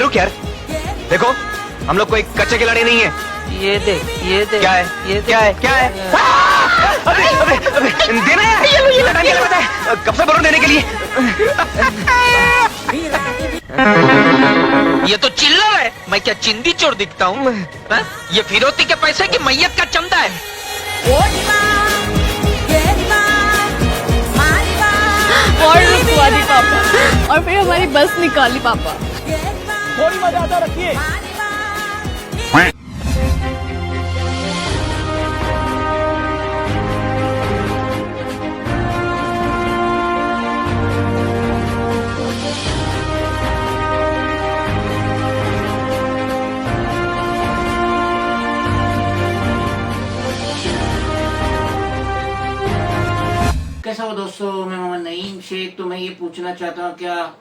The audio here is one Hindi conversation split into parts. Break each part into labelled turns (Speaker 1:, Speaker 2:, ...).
Speaker 1: लुक यार, देखो हम लोग कोई कच्चे खिलाड़ी नहीं है।
Speaker 2: ये देख
Speaker 1: क्या है?
Speaker 2: ये
Speaker 1: क्या है? क्या है? अबे अबे अबे देना है, ये लटान के लिए पता है, कब से बोलो देने के लिए।
Speaker 2: ये तो चिल्लर है, मैं क्या चिंदी चोर दिखता हूँ? ये फिरौती के पैसे की मैयत का चंदा है।
Speaker 3: और रुकवा दी पापा, और फिर हमारी बस निकाली पापा।
Speaker 4: थोड़ी मर्यादा रखिए।
Speaker 5: कैसा हो दोस्तों, मैं मोहम्मद नईम शेख। तो मैं ये पूछना चाहता हूँ, क्या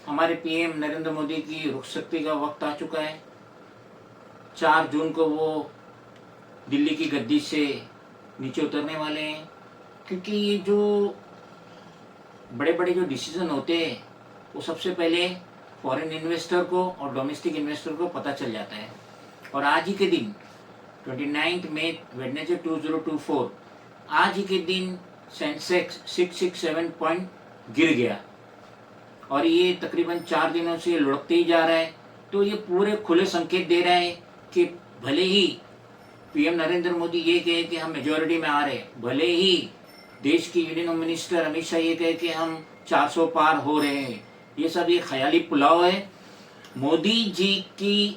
Speaker 5: हमारे पीएम नरेंद्र मोदी की रुखसती का वक्त आ चुका है? 4 जून को वो दिल्ली की गद्दी से नीचे उतरने वाले हैं, क्योंकि ये जो बड़े बड़े जो डिसीजन होते हैं वो सबसे पहले फॉरेन इन्वेस्टर को और डोमेस्टिक इन्वेस्टर को पता चल जाता है। और आज ही के दिन 29 मई वेडनेसडे 2024, आज ही के दिन सेंसेक्स 667 पॉइंट गिर गया और ये तकरीबन 4 दिनों से लुढ़कते ही जा रहा है। तो ये पूरे खुले संकेत दे रहा है कि भले ही पीएम नरेंद्र मोदी ये कहे कि हम मेजॉरिटी में आ रहे हैं, भले ही देश की union home minister Amit Shah ये कहे कि हम 400 पार हो रहे हैं, ये सब ये ख्याली पुलाव है। मोदी जी की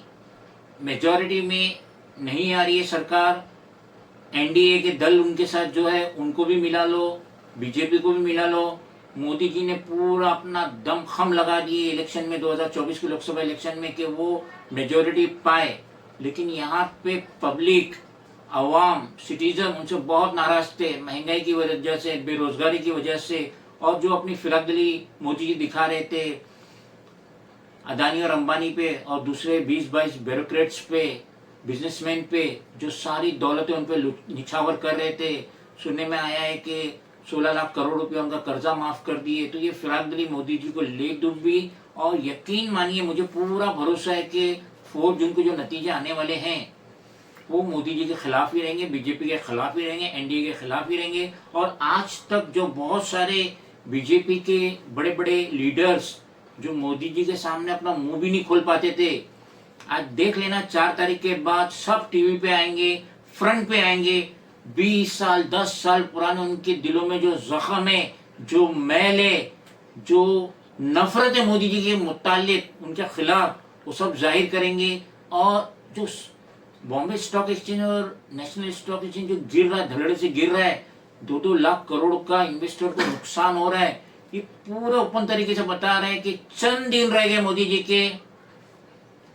Speaker 5: मेजॉरिटी में नहीं आ रही है सरकार। एनडीए के दल उनके साथ जो है उनको भी मिला लो, बीजेपी को भी मिला लो। मोदी जी ने पूरा अपना दमखम लगा दिए इलेक्शन में, 2024 के लोकसभा इलेक्शन में, कि वो मेजॉरिटी पाए। लेकिन यहाँ पे पब्लिक, आवाम, सिटीजन उनसे बहुत नाराज थे, महंगाई की वजह से, बेरोजगारी की वजह से, और जो अपनी फिराकदिली मोदी जी दिखा रहे थे अदानी और अंबानी पे और दूसरे 20-22 ब्यूरोक्रेट्स पे, बिजनेसमैन पे, जो सारी दौलतें उन पे निछावर कर रहे थे। सुनने में आया है कि 16 लाख करोड़ रुपए उनका कर्जा माफ कर दिए। तो ये फिराकदिली मोदी जी को ले डूबी। और यकीन मानिए, मुझे पूरा भरोसा है कि 4 जून को जो नतीजे आने वाले हैं वो मोदी जी के खिलाफ ही रहेंगे, बीजेपी के खिलाफ ही रहेंगे, एनडीए के खिलाफ ही रहेंगे। और आज तक जो बहुत सारे बीजेपी के बड़े बड़े लीडर्स जो मोदी जी के सामने अपना मुंह भी नहीं खोल पाते थे, आज देख लेना 4 तारीख के बाद सब टीवी पे आएंगे, फ्रंट पे आएंगे। 20 साल 10 साल पुराने उनके दिलों में जो जख्म है, जो मैल है, जो नफरत है मोदी जी के मुतालिक, उनके खिलाफ, वो सब जाहिर करेंगे। और जो बॉम्बे स्टॉक एक्सचेंज और नेशनल स्टॉक एक्सचेंज जो गिर रहा है, धड़ल्ले से गिर रहा है, 2-2 लाख करोड़ का इन्वेस्टर को नुकसान हो रहा है, ये पूरे ओपन तरीके से बता रहे हैं कि चंद दिन रह गए मोदी जी के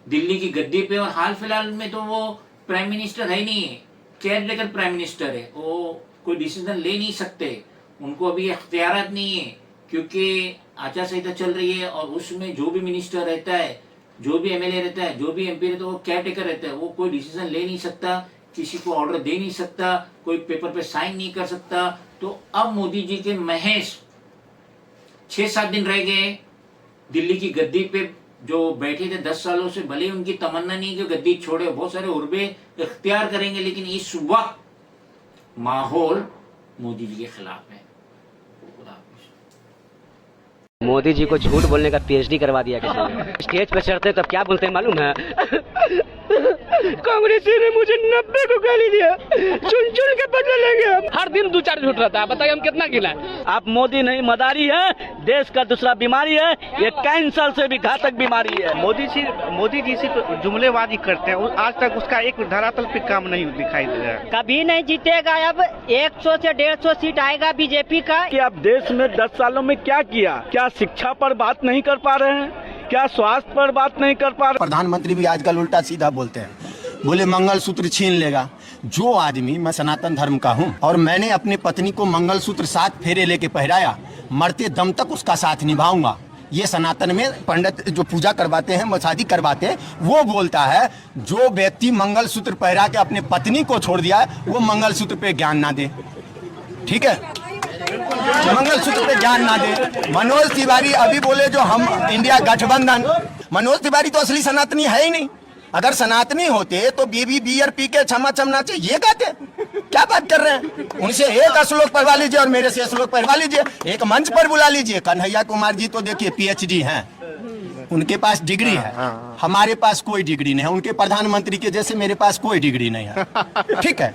Speaker 5: दिल्ली की गद्दी पे। और हाल फिलहाल में तो वो प्राइम मिनिस्टर है नहीं है, केयर टेकर प्राइम मिनिस्टर है। वो कोई डिसीजन ले नहीं सकते, उनको अभी इख्तियारात नहीं है, क्योंकि आचार संहिता चल रही है। और उसमें जो भी मिनिस्टर रहता है, जो भी एमएलए रहता है, जो भी एमपी रहता है, वो केयर टेकर रहता है। वो कोई डिसीजन ले नहीं सकता, किसी को ऑर्डर दे नहीं सकता, कोई पेपर पे साइन नहीं कर सकता। तो अब मोदी जी के महज 6-7 दिन रह गए दिल्ली की गद्दी पे, जो बैठे थे 10 सालों से। भले ही उनकी तमन्ना नहीं कि गद्दी छोड़े, बहुत सारे उर्बे इख्तियार करेंगे, लेकिन इस वक्त माहौल मोदी जी के खिलाफ है।
Speaker 6: मोदी जी को झूठ बोलने का पीएचडी करवा दिया किसी ने। स्टेज पे चढ़ते तब क्या बोलते हैं मालूम है? कांग्रेसी ने मुझे 90 को गाली दिया, चुन चुन के बदले लेंगे हम। हर दिन 2-4 झूठ रहता है, बताइए हम कितना गिला। आप मोदी नहीं मदारी है, देश का दूसरा बीमारी है, ये कैंसर से भी घातक बीमारी है।
Speaker 7: मोदी जी सिर्फ जुमलेबाजी करते हैं, आज तक उसका एक धरातल पे काम नहीं दिखाई दे रहा है।
Speaker 6: कभी नहीं जीतेगा। अब 100 से 150 सीट आएगा बीजेपी का।
Speaker 4: कि आप देश में 10 सालों में क्या किया? क्या शिक्षा पर बात नहीं कर पा रहे हैं? क्या स्वास्थ्य पर बात नहीं कर पा रहे?
Speaker 8: प्रधानमंत्री भी आजकल उल्टा सीधा बोलते हैं, बोले मंगलसूत्र छीन लेगा। जो आदमी, मैं सनातन धर्म का हूँ और मैंने अपनी पत्नी को मंगलसूत्र 7 फेरे लेके पहराया, मरते दम तक उसका साथ निभाऊंगा। ये सनातन में पंडित जो पूजा करवाते हैं, शादी करवाते हैं, वो बोलता है जो व्यक्ति मंगलसूत्र पहरा के अपने पत्नी को छोड़ दिया है वो मंगलसूत्र पे ज्ञान ना दे। ठीक है, मंगलसूत्र पे ज्ञान ना दे। मनोज तिवारी अभी बोले जो हम इंडिया गठबंधन, मनोज तिवारी तो असली सनातनी है ही नहीं। अगर सनातनी होते तो बीबी बियर पी के छमा छम नाचे ये गाते। क्या बात कर रहे हैं? उनसे एक श्लोक पढ़वा लीजिए और मेरे से श्लोक पढ़वा लीजिए, एक मंच पर बुला लीजिए। कन्हैया कुमार जी तो देखिए PhD हैं, उनके पास डिग्री है, हमारे पास कोई डिग्री नहीं है। उनके प्रधानमंत्री के जैसे मेरे पास कोई डिग्री नहीं है। ठीक है।